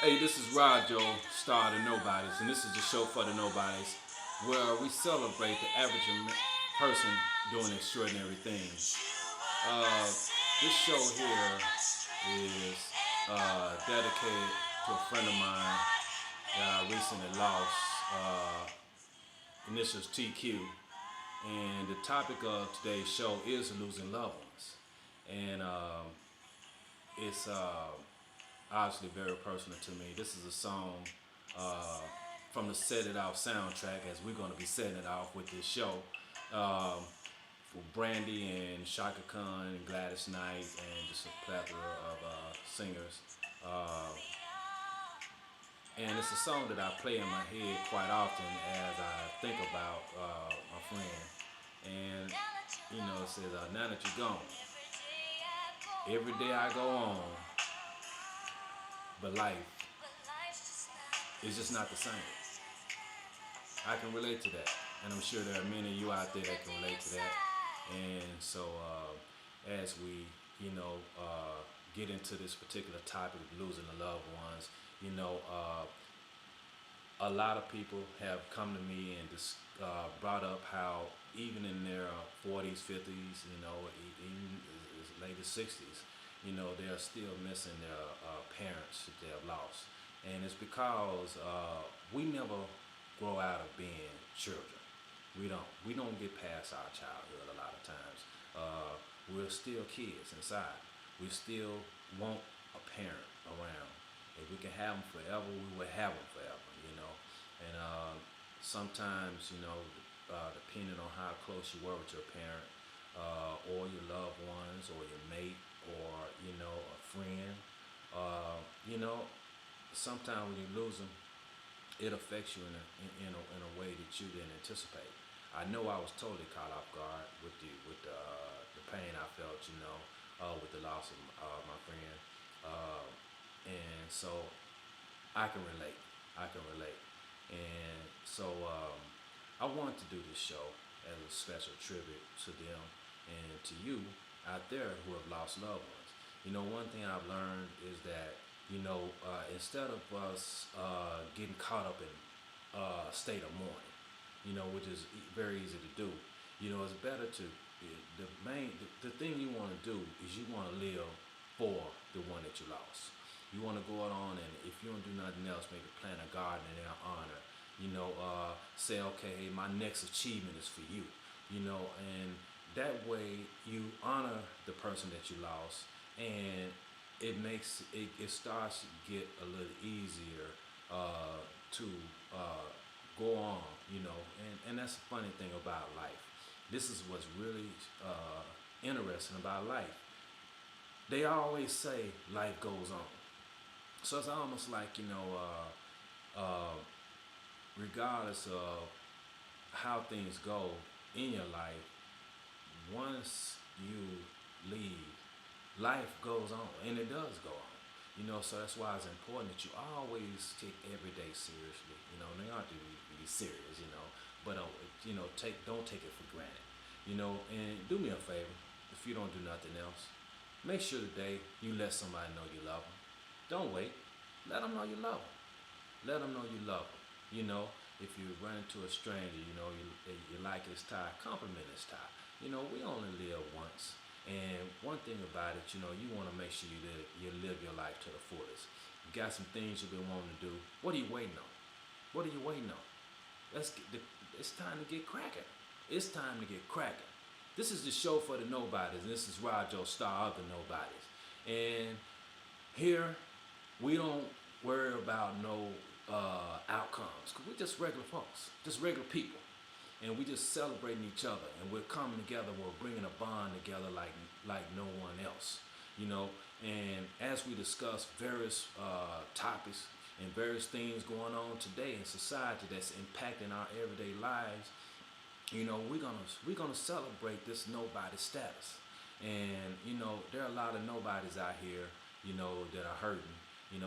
Hey, this is Rojo, star of the Nobodies, and this is the show for the Nobodies, where we celebrate the average person doing extraordinary things. Uh, this show here is dedicated to a friend of mine that I recently lost. Initials TQ, and the topic of today's show is losing loved ones, and it's obviously very personal to me. This is a song uh, from the Set It Off soundtrack, as we're going to be setting it off with this show. Um, for Brandy and Shaka Khan and Gladys Knight and just a plethora of singers. Uh, and it's a song that I play in my head quite often as I think about my friend. And, it says, now that you're gone, every day I go on, but life is just not the same. I can relate to that, and I'm sure there are many of you out there that can relate to that. And so, as we, get into this particular topic of losing the loved ones, a lot of people have come to me and just brought up how even in their 40s, 50s, even as late as 60s, they are still missing their parents that they have lost. And it's because we never grow out of being children. We don't get past our childhood a lot of times. We're still kids inside. We still want a parent around. If we can have them forever, we will have them forever. And sometimes, depending on how close you were with your parent, or your loved ones, or your mate, or a friend, uh, you know, sometimes when you lose them, it affects you in a way that you didn't anticipate. I know I was totally caught off guard with the pain I felt, with the loss of my friend, uh, and so I can relate. I can relate, and so I wanted to do this show as a special tribute to them and to you out there who have lost loved ones. One thing I've learned is that instead of us getting caught up in a state of mourning, which is very easy to do, it's better to the thing you want to do is you want to live for the one that you lost. You want to go out on, and if you don't do nothing else, maybe plant a garden in their honor. Say, okay, hey, my next achievement is for you. And that way you honor the person that you lost, and it starts to get a little easier to go on. And that's the funny thing about life. This is what's really interesting about life. They always say life goes on. So it's almost like, regardless of how things go in your life, once you leave, life goes on, and it does go on. So that's why it's important that you always take every day seriously. They aren't to be serious, but don't take it for granted. And do me a favor, if you don't do nothing else, make sure today you let somebody know you love them. Don't wait. Let them know you love them. Let them know you love them. If you run into a stranger, you like his tie, compliment his tie. We only live once. And one thing about it, you want to make sure you live your life to the fullest. You got some things you've been wanting to do. What are you waiting on? What are you waiting on? It's time to get cracking. It's time to get cracking. This is the show for the Nobodies, and this is Rojo, star of the Nobodies. And here, we don't worry about no outcomes, because we're just regular folks, just regular people. And we just celebrating each other, and we're coming together, we're bringing a bond together like no one else. And as we discuss various topics and various things going on today in society that's impacting our everyday lives, we're gonna celebrate this nobody status. And there are a lot of nobodies out here, that are hurting, and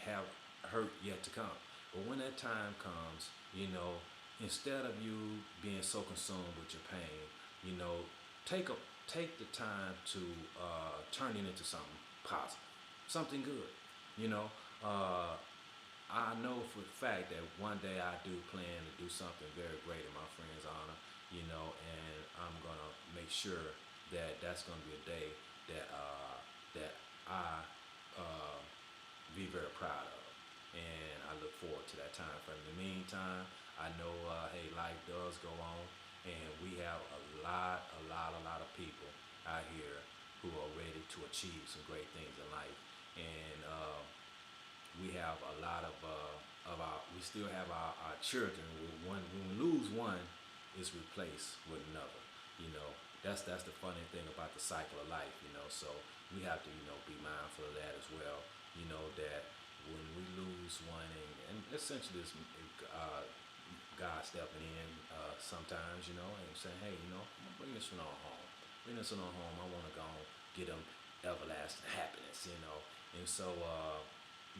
have hurt yet to come. But when that time comes, instead of you being so consumed with your pain, take the time to turn it into something positive, something good. Uh, I know for a fact that one day I do plan to do something very great in my friend's honor, and I'm gonna make sure that that's gonna be a day that I uh, be very proud of, and I look forward to that time. But in the meantime, I know, hey, life does go on, and we have a lot of people out here who are ready to achieve some great things in life, and we have a lot of our. We still have our children. When we lose one, it's replaced with another. You know, that's the funny thing about the cycle of life. So we have to be mindful of that as well. That when we lose one, and essentially it's God stepping in sometimes, and saying, hey, I'm gonna bring this one on home. Bring this one on home. I want to go and get them everlasting happiness. And so,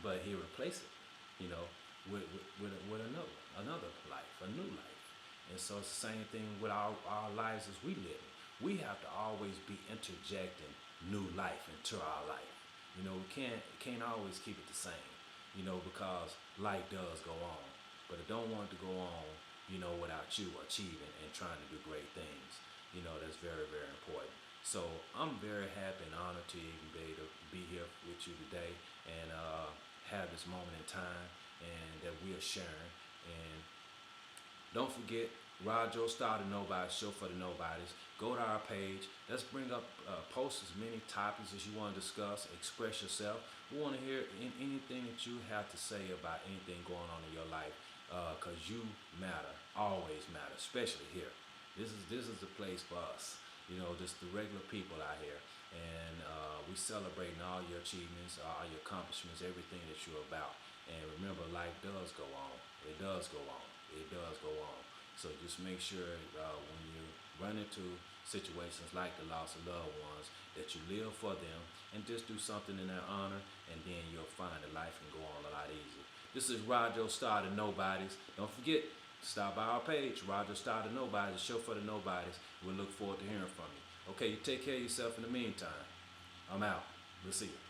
but he replaced it, you know, with another life, a new life. And so it's the same thing with our lives as we live. We have to always be interjecting new life into our life. We can't always keep it the same, because life does go on. But I don't want it to go on, without you achieving and trying to do great things. That's very, very important. So I'm very happy and honored to even be able to be here with you today and have this moment in time and that we are sharing. And don't forget, Roger started Nobodies, show for the Nobodies. Go to our page. Let's bring up, post as many topics as you want to discuss. Express yourself. We want to hear anything that you have to say about anything going on in your life, because you matter, always matter, especially here. This is the place for us. Just the regular people out here, and we celebrating all your achievements, all your accomplishments, everything that you're about. And remember, life does go on. It does go on. It does go on. So just make sure when you run into situations like the loss of loved ones that you live for them and just do something in their honor, and then you'll find that life can go on a lot easier. This is Roger Star, the Nobodies. Don't forget, stop by our page, Roger Star, the Nobodies, show for the Nobodies. We'll look forward to hearing from you. Okay, you take care of yourself in the meantime. I'm out. We'll see you.